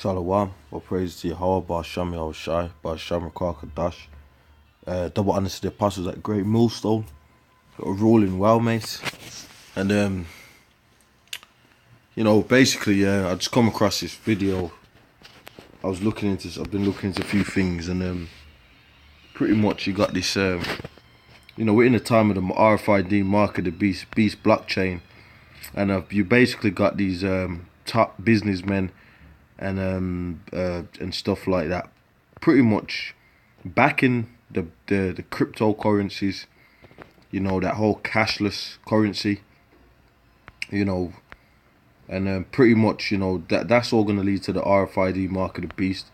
Shalom, all praise to Yahweh, Ba'asham Yahushai, Ba'asham Rakakadash. Double honor to the apostles at GreatMillStone. Rolling well, mates. And you know, basically, I just come across this video. I've been looking into a few things, and pretty much you got this. You know, we're in the time of the RFID mark of the beast blockchain, and you basically got these top businessmen and stuff like that, pretty much backing the cryptocurrencies. You know, that whole cashless currency. You know, and pretty much, you know, that's all gonna lead to the RFID mark of the beast.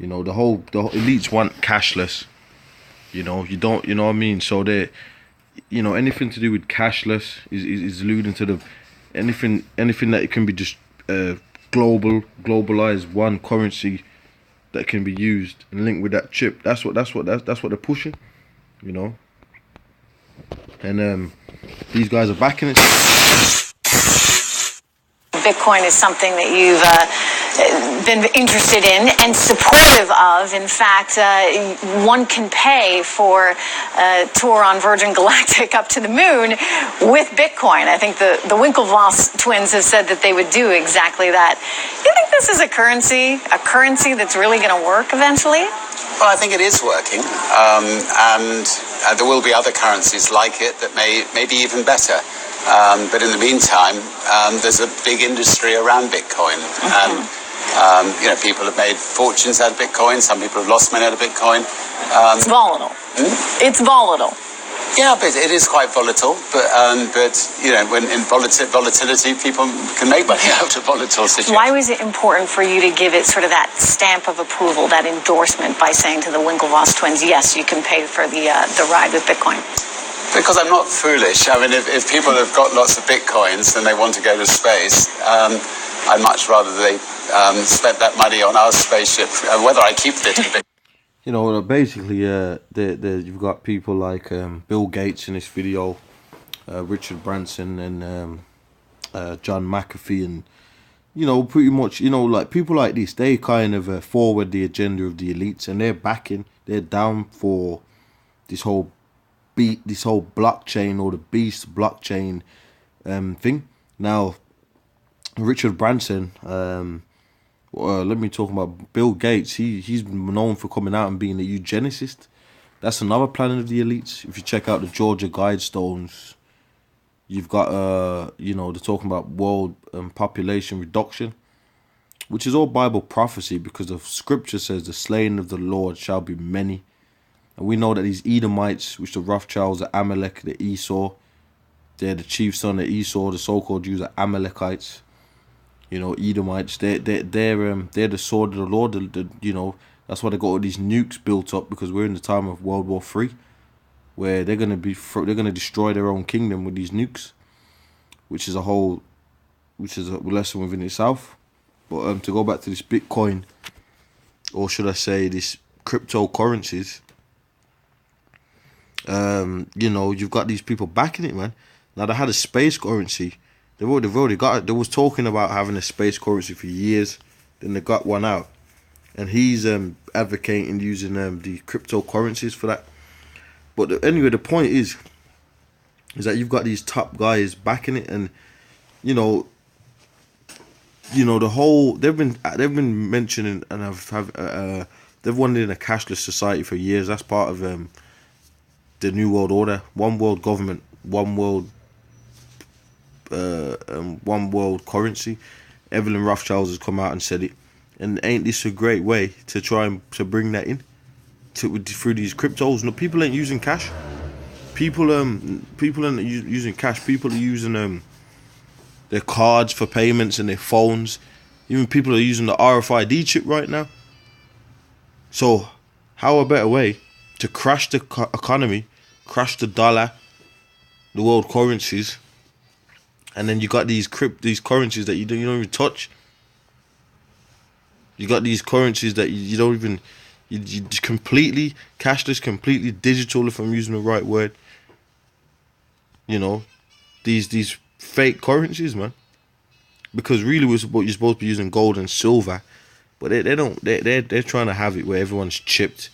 You know, the elites want cashless. You know, you know what I mean. So they, you know, anything to do with cashless is alluding to the anything that it can be just globalized, one currency that can be used and linked with that chip. That's what they're pushing. You know, and these guys are backing it. Bitcoin is something that you've been interested in and supportive of. In fact, one can pay for a tour on Virgin Galactic up to the moon with Bitcoin. I think the Winklevoss twins have said that they would do exactly that. Do you think this is a currency that's really going to work eventually? Well, I think it is working, and there will be other currencies like it that may be even better. But in the meantime, there's a big industry around Bitcoin, and you know, people have made fortunes out of Bitcoin. Some people have lost money out of Bitcoin. It's volatile. It's volatile. Yeah, but it is quite volatile. But you know, when in volatility, people can make money out of volatile situations. Why was it important for you to give it sort of that stamp of approval, that endorsement, by saying to the Winklevoss twins, yes, you can pay for the ride with Bitcoin? Because I'm not foolish. I mean, if people have got lots of Bitcoins and they want to go to space, I'd much rather they spent that money on our spaceship, whether I keep it in Bitcoin. You know, basically, you've got people like Bill Gates in this video, Richard Branson, and John McAfee, and you know, pretty much, you know, like people like this, they kind of forward the agenda of the elites, and they're down for this whole blockchain, or the beast blockchain thing. Now, Richard Branson, let me talk about Bill Gates. He's known for coming out and being a eugenicist. That's another planet of the elites. If you check out the Georgia Guidestones, you've got you know, they're talking about world population reduction, which is all Bible prophecy, because the scripture says the slain of the Lord shall be many. And we know that these Edomites, which the Rothschilds, the Amalek, the Esau, they're the chief son of Esau. The so-called Jews are Amalekites. You know, Edomites. They're the sword of the Lord. You know, that's why they got all these nukes built up, because we're in the time of World War III, where they're gonna destroy their own kingdom with these nukes, which is a lesson within itself. But to go back to this Bitcoin, or should I say this cryptocurrencies. You know, you've got these people backing it, man. Now, they had a space currency. They've already got it. They was talking about having a space currency for years. Then they got one out, and he's advocating using the cryptocurrencies for that. But anyway, the point is that you've got these top guys backing it, and you know the whole they've been mentioning, and they've wanted a cashless society for years. That's part of the New World Order, one world government, one world currency. Evelyn Rothschild has come out and said it, and ain't this a great way to try and to bring that in through these cryptos? No, people ain't using cash. People aren't using cash. People are using their cards for payments and their phones. Even people are using the RFID chip right now. So, how a better way to crash the economy, crash the dollar, the world currencies, and then you got these currencies that you don't even touch. You got these currencies that you don't even, you completely cashless, completely digital, if I'm using the right word. You know, these fake currencies, man. Because really, you're supposed to be using gold and silver, but they don't. They're trying to have it where everyone's chipped.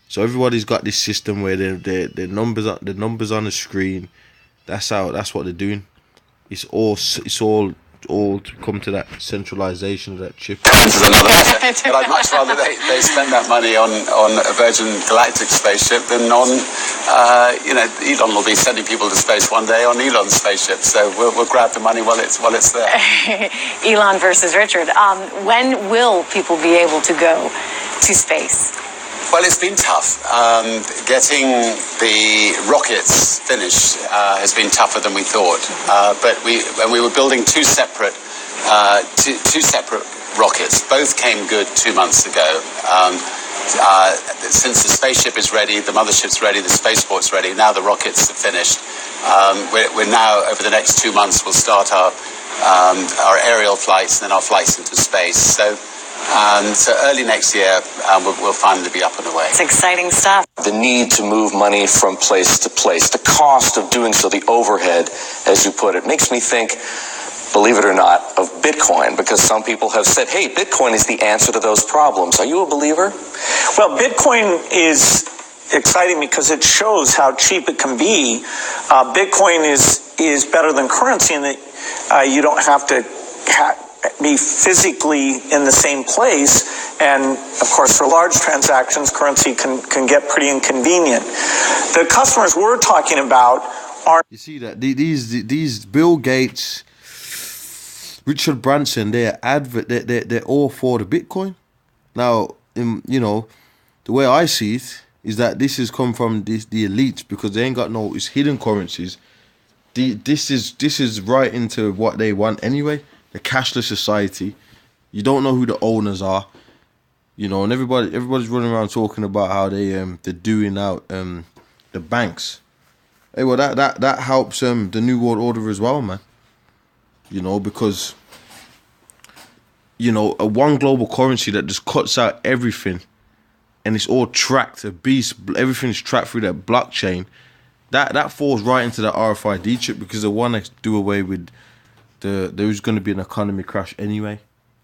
So everybody's got this system where the numbers on the screen. That's what they're doing. It's all to come to that centralization of that chip. But I'd much rather they spend that money on a Virgin Galactic spaceship than on, Elon will be sending people to space one day on Elon's spaceship. So we'll grab the money while it's there. Elon versus Richard. When will people be able to go to space? Well, it's been tough. Getting the rockets finished has been tougher than we thought. But when we were building two separate rockets, both came good 2 months ago. Since the spaceship is ready, the mothership's ready, the spaceport's ready. Now the rockets are finished. We're now, over the next 2 months, we'll start our aerial flights and then our flights into space. So early next year, we'll finally be up and away. It's exciting stuff. The need to move money from place to place, the cost of doing so, the overhead, as you put it, makes me think, believe it or not, of Bitcoin, because some people have said, hey, Bitcoin is the answer to those problems. Are you a believer? Well, Bitcoin is exciting because it shows how cheap it can be. Bitcoin is better than currency in that you don't have to be physically in the same place, and of course for large transactions currency can get pretty inconvenient. The customers we're talking about are, you see that these Bill Gates, Richard Branson, they're all for the Bitcoin. Now, the way I see it is that this has come from the elites, because they ain't got no, it's hidden currencies. This is right into what they want anyway. The cashless society. You don't know who the owners are, and everybody's running around talking about how they're doing out the banks. Hey, well that helps the New World Order as well, man. Because a one global currency that just cuts out everything, and it's all tracked. Everything's tracked through that blockchain. That falls right into the RFID chip, because they want to do away with. There is going to be an economy crash anyway.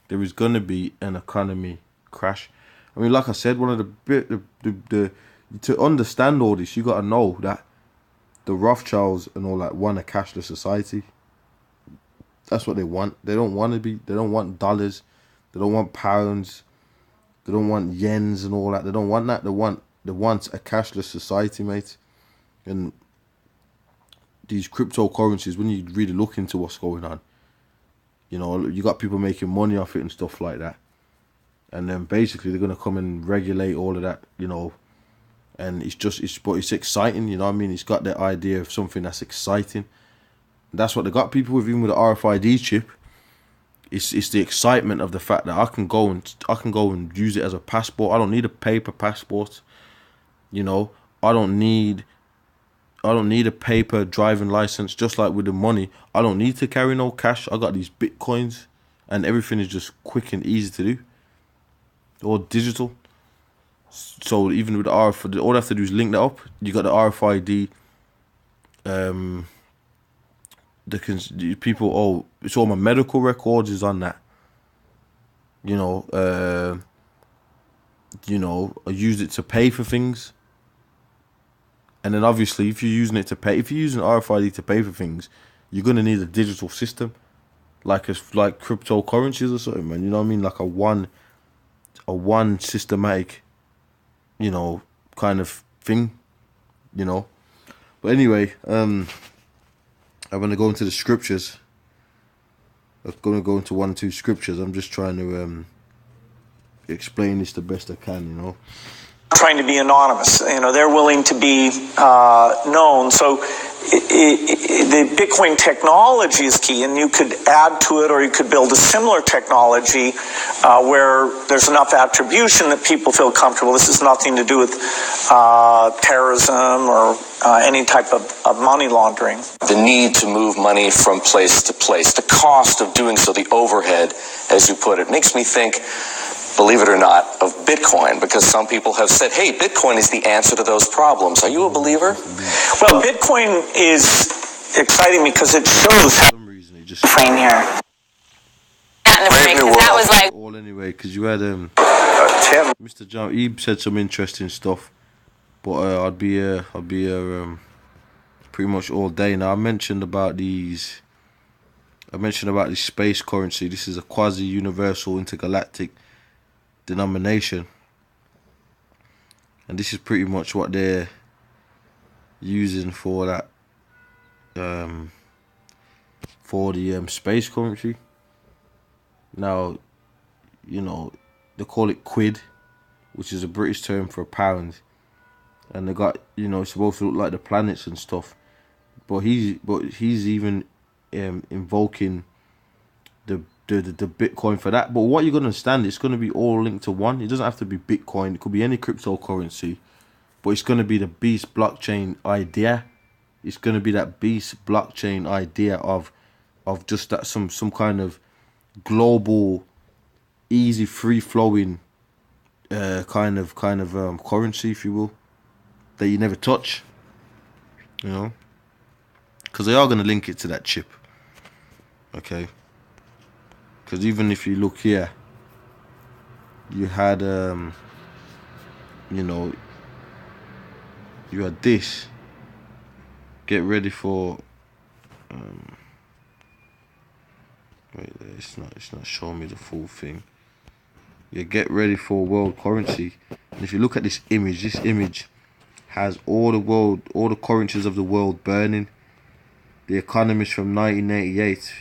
There is going to be an economy crash. I mean, like I said, one of the to understand all this, you got to know that the Rothschilds and all that want a cashless society. That's what they want. They don't want to be. They don't want dollars. They don't want pounds. They don't want yens and all that. They don't want that. They want a cashless society, mate. And these cryptocurrencies, when you really look into what's going on, you got people making money off it and stuff like that. And then basically they're going to come and regulate all of that, and it's exciting, you know what I mean? It's got the idea of something that's exciting. And that's what they got people with, even with the RFID chip. It's the excitement of the fact that I can go and use it as a passport. I don't need a paper passport. I don't need a paper driving license. Just like with the money, I don't need to carry no cash. I got these Bitcoins, and everything is just quick and easy to do, or digital. So even with the RFID, all I have to do is link that up. You got the RFID. The people, it's all my medical records is on that. I used it to pay for things. And then obviously, if you're using RFID to pay for things, you're gonna need a digital system, like cryptocurrencies or something, man. You know what I mean? Like a one systematic, kind of thing, But anyway, I'm gonna go into the scriptures. I'm gonna go into 1 or 2 scriptures. I'm just trying to explain this the best I can, trying to be anonymous. They're willing to be known. So the Bitcoin technology is key, and you could add to it, or you could build a similar technology where there's enough attribution that people feel comfortable. This has nothing to do with terrorism or any type of money laundering. The need to move money from place to place, the cost of doing so, the overhead, as you put it, makes me think, believe it or not, of Bitcoin, because some people have said, hey, Bitcoin is the answer to those problems. Are you a believer? Well, Bitcoin is exciting because it shows how For some reason, it just Frame here. that in the break, because that was like... All anyway, because you had Tim. Mr. John, he said some interesting stuff, but I'd be here pretty much all day. Now I mentioned about this space currency. This is a quasi-universal intergalactic denomination, and this is pretty much what they're using for that, for the space currency. Now, you know, they call it quid, which is a British term for a pound, and they got, you know, it's supposed to look like the planets and stuff, but he's even invoking the Bitcoin for that. But what you're gonna understand, it's gonna be all linked to one. It doesn't have to be Bitcoin. It could be any cryptocurrency, but it's gonna be the beast blockchain idea. It's gonna be that beast blockchain idea of just that some kind of global, easy, free flowing kind of currency, if you will, that you never touch. You know, because they are gonna link it to that chip. Okay. Because even if you look here, you had you know, you had this. Get ready for wait, it's not showing me the full thing. Yeah, get ready for world currency. And if you look at this image has all the currencies of the world burning. The Economist from 1988,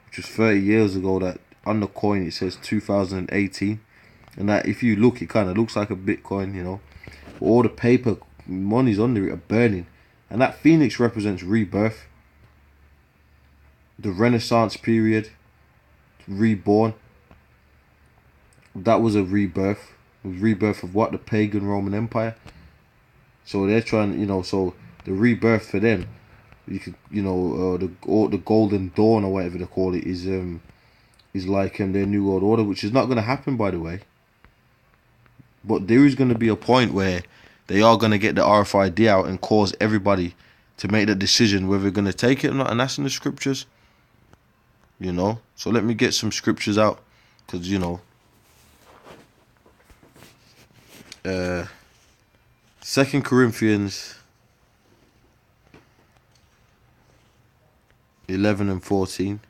which was 30 years ago, that on the coin it says 2018, and that if you look, it kind of looks like a Bitcoin, you know. But all the paper monies under it are burning, and that phoenix represents rebirth, the Renaissance period, reborn. That was a rebirth. It was rebirth of what? The pagan Roman Empire. So they're trying, you know, so the rebirth for them, you could, you know, the golden dawn or whatever they call it is like their new world order, which is not going to happen, by the way. But there is going to be a point where they are going to get the RFID out and cause everybody to make the decision whether they're going to take it or not, and that's in the scriptures. You know, so let me get some scriptures out, because, you know, 2 Corinthians 11 and 14.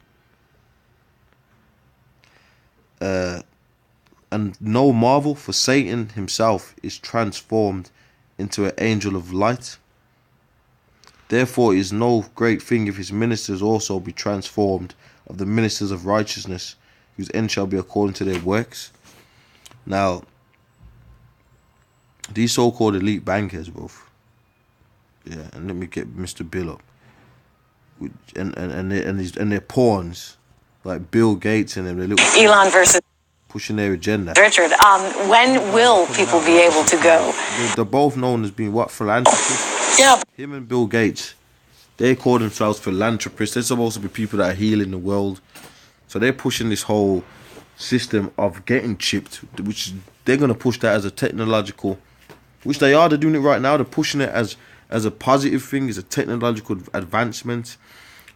And no marvel, for Satan himself is transformed into an angel of light. Therefore it is no great thing if his ministers also be transformed of the ministers of righteousness, whose end shall be according to their works. Now, these so-called elite bankers, both, yeah, and let me get Mr. Bill up, and their pawns, like Bill Gates and them, their little Elon versus pushing their agenda. Richard, when will people be able to go? They're both known as being what, philanthropists? Yeah. Him and Bill Gates, they call themselves philanthropists. They're supposed to be people that are healing the world. So they're pushing this whole system of getting chipped, which they're going to push that as a technological, which they are. They're doing it right now. They're pushing it as a positive thing, as a technological advancement.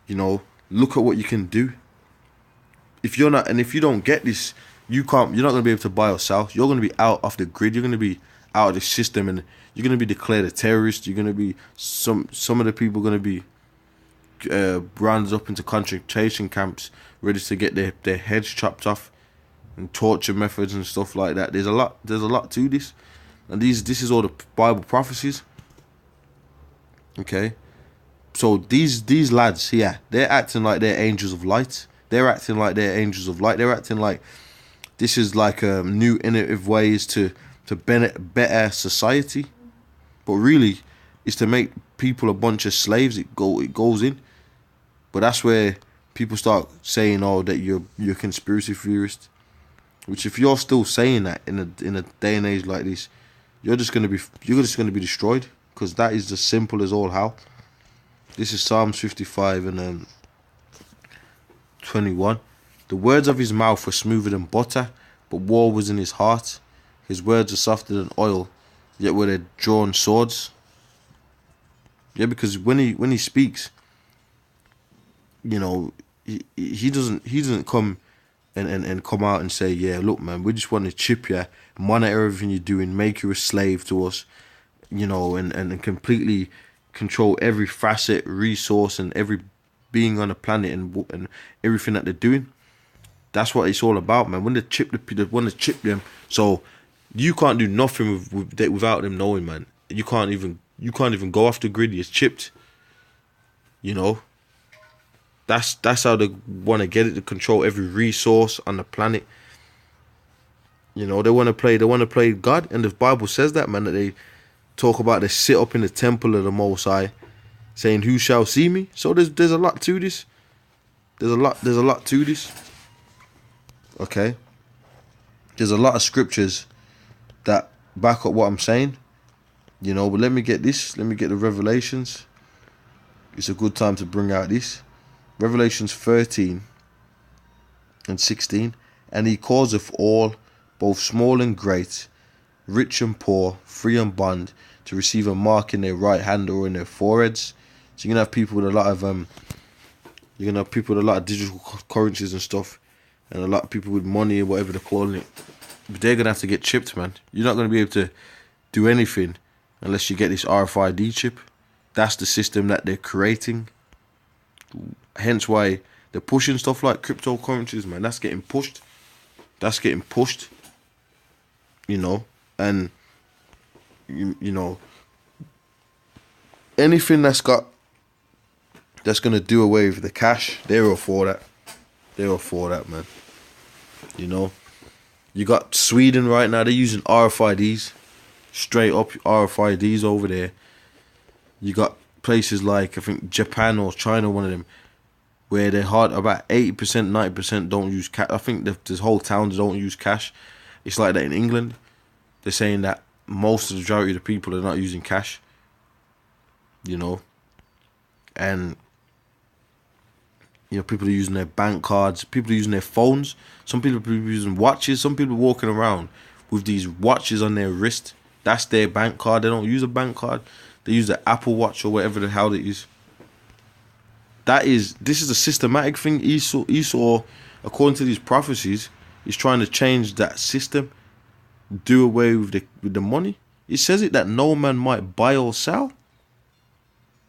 You know, look at what you can do. If you're not, and if you don't get this, you're not going to be able to buy or sell. You're going to be out off the grid. You're going to be out of the system, and you're going to be declared a terrorist. You're going to be, some of the people are going to be rounded up into concentration camps, ready to get their heads chopped off, and torture methods and stuff like that. There's a lot to this, and this is all the Bible prophecies. Okay, so these lads here, they're acting like they're angels of light. They're acting like they're angels of light. They're acting like this is like new innovative ways to better society, but really it's to make people a bunch of slaves. It goes in, but that's where people start saying, "Oh, that you're a conspiracy theorist." Which, if you're still saying that in a day and age like this, you're just gonna be destroyed, because that is as simple as all how. This is Psalms 55 and 21. The words of his mouth were smoother than butter, but war was in his heart. His words are softer than oil, yet were they drawn swords. Yeah, because when he speaks, you know, he doesn't come and come out and say, yeah, look, man, we just want to chip you, monitor everything you're doing, make you a slave to us, you know, and completely control every facet, resource, and every being on the planet and everything that they're doing. That's what it's all about, man. When they want to chip them, so you can't do nothing without them knowing, man. You can't even go off the grid. It's chipped. You know. That's how they want to get it, to control every resource on the planet. You know, they want to play God, and the Bible says that, man, that they talk about they sit up in the temple of the Most High, saying, "Who shall see me?" So there's a lot to this. There's a lot to this. Okay. There's a lot of scriptures that back up what I'm saying. You know, but let me get this. Let me get the Revelations. It's a good time to bring out this. Revelations 13 and 16. And he causeth all, both small and great, rich and poor, free and bond, to receive a mark in their right hand or in their foreheads. So you're gonna have people with a lot of digital currencies and stuff, and a lot of people with money or whatever they're calling it. But they're gonna have to get chipped, man. You're not gonna be able to do anything unless you get this RFID chip. That's the system that they're creating. Hence why they're pushing stuff like cryptocurrencies, man. That's getting pushed. You know, and you know, anything that's gonna do away with the cash, they're all for that. They're all for that, man. You know, you got Sweden right now. They're using RFIDs, straight up RFIDs over there. You got places like, I think, Japan or China, one of them, where they're about 80%, 90% don't use cash. I think this whole town don't use cash. It's like that in England. They're saying that most of the majority of the people are not using cash. You know, and you know, people are using their bank cards. People are using their phones. Some people are using watches. Some people are walking around with these watches on their wrist. That's their bank card. They don't use a bank card. They use the Apple Watch or whatever the hell it is. This is a systematic thing. Esau, according to these prophecies, is trying to change that system, do away with the money. It says it that no man might buy or sell.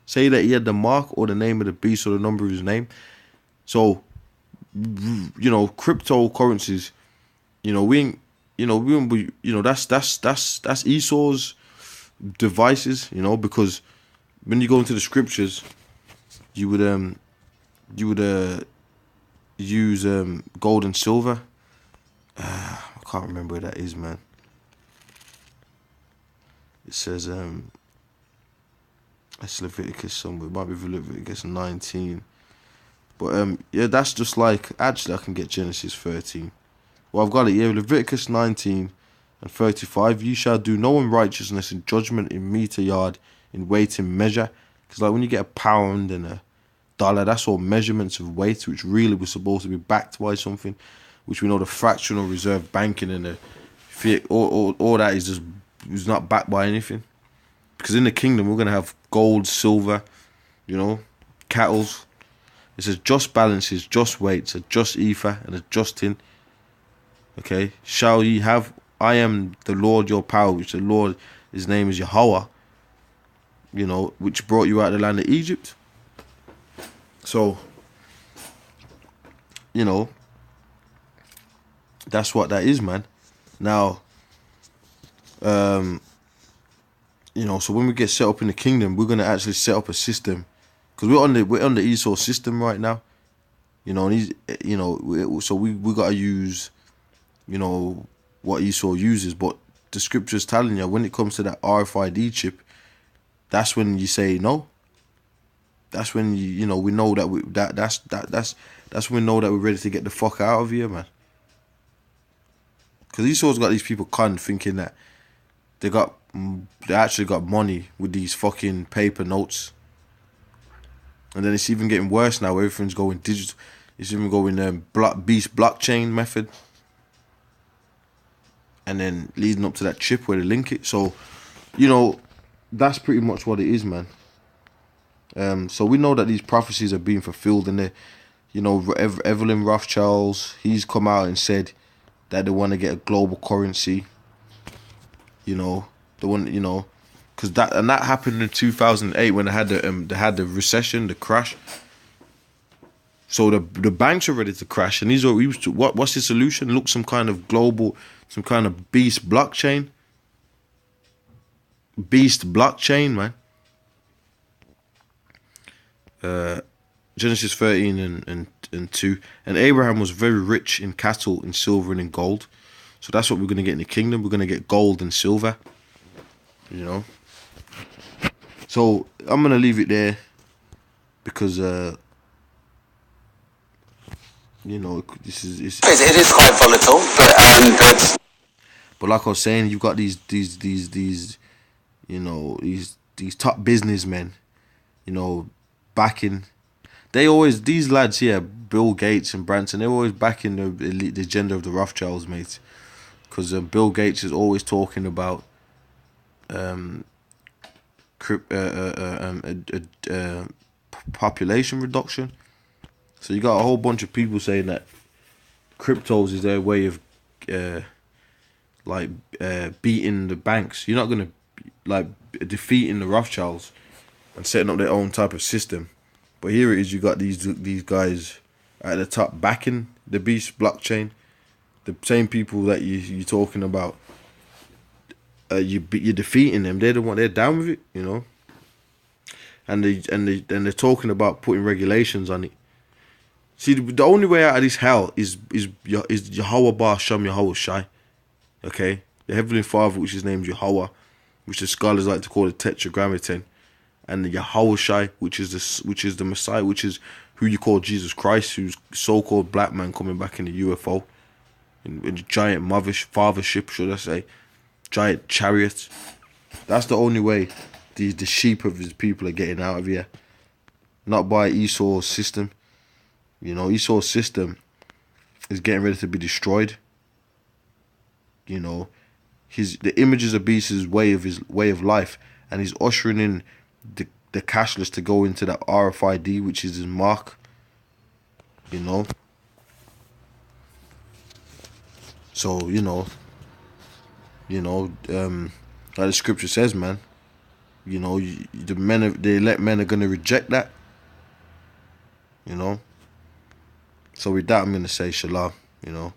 Say that he had the mark or the name of the beast or the number of his name. So, you know, cryptocurrencies, you know, that's Esau's devices, you know, because when you go into the scriptures, you would use gold and silver. I can't remember where that is, man. It says it's Leviticus somewhere. It might be Leviticus 19. But yeah, that's just like, actually I can get Genesis 13. Well, I've got it here. Leviticus 19 and 35. You shall do no unrighteousness in judgment, in meter yard, in weight and measure. Because like when you get a pound and a dollar, that's all measurements of weight, which really was supposed to be backed by something, which we know the fractional reserve banking and the fiat, all that is not backed by anything. Because in the kingdom, we're going to have gold, silver, you know, cattle. It says just balances, just weights, a just ephah and a just tin. Okay, shall ye have, I am the Lord your power, which the Lord, his name is Yahweh, you know, which brought you out of the land of Egypt. So, you know, that's what that is, man. Now, you know, so when we get set up in the kingdom, we're gonna actually set up a system, because we're on the Esau system right now, you know. And he's, you know, so we gotta use, you know, what Esau uses. But the scripture's telling you, when it comes to that RFID chip, that's when you say no. That's when you know, we know that that's when we know that we're ready to get the fuck out of here, man. Because Esau's got these people conned, thinking that they actually got money with these fucking paper notes. And then it's even getting worse now. Everything's going digital. It's even going beast blockchain method. And then leading up to that chip where they link it. So, you know, that's pretty much what it is, man. So we know that these prophecies are being fulfilled, and you know, Evelyn Rothschilds, he's come out and said that they want to get a global currency. You know, they want, you know, because that happened in 2008 when they had the recession, the crash. So the banks are ready to crash, and what's the solution? Look, some kind of global, some kind of beast blockchain, man. Genesis 13 and 2. And Abraham was very rich in cattle, in silver, and in gold. So that's what we're going to get in the kingdom. We're going to get gold and silver. You know. So I'm going to leave it there because, you know, it is quite volatile, but like I was saying, you've got these you know, these top businessmen, you know, backing. These lads here, Bill Gates and Branson, they're always backing the agenda of the Rothschilds, mate. Because Bill Gates is always talking about population reduction. So you got a whole bunch of people saying that cryptos is their way of beating the banks. You're not gonna defeating the Rothschilds and setting up their own type of system. But here it is, you got these guys at the top backing the beast blockchain. The same people that you're talking about, you're defeating them. They're the one. They're down with it, you know. And they're talking about putting regulations on it. See, the only way out of this hell is Yahweh Bar Shem Yahweh Shai. Okay, the Heavenly Father, which is named Yahweh, which the scholars like to call the Tetragrammaton, and the Yahweh Shai, which is the Messiah, which is who you call Jesus Christ, who's so-called black man coming back in the UFO, in the giant fathership, should I say, giant chariots. That's the only way the sheep of his people are getting out of here, not by Esau's system. You know, Esau's system is getting ready to be destroyed. You know, the images of beast is his way of life, and he's ushering in the cashless to go into that RFID, which is his mark. You know. So like the scripture says, man. You know, the elect men are gonna reject that. You know. So with that, I'm gonna say shalom. You know.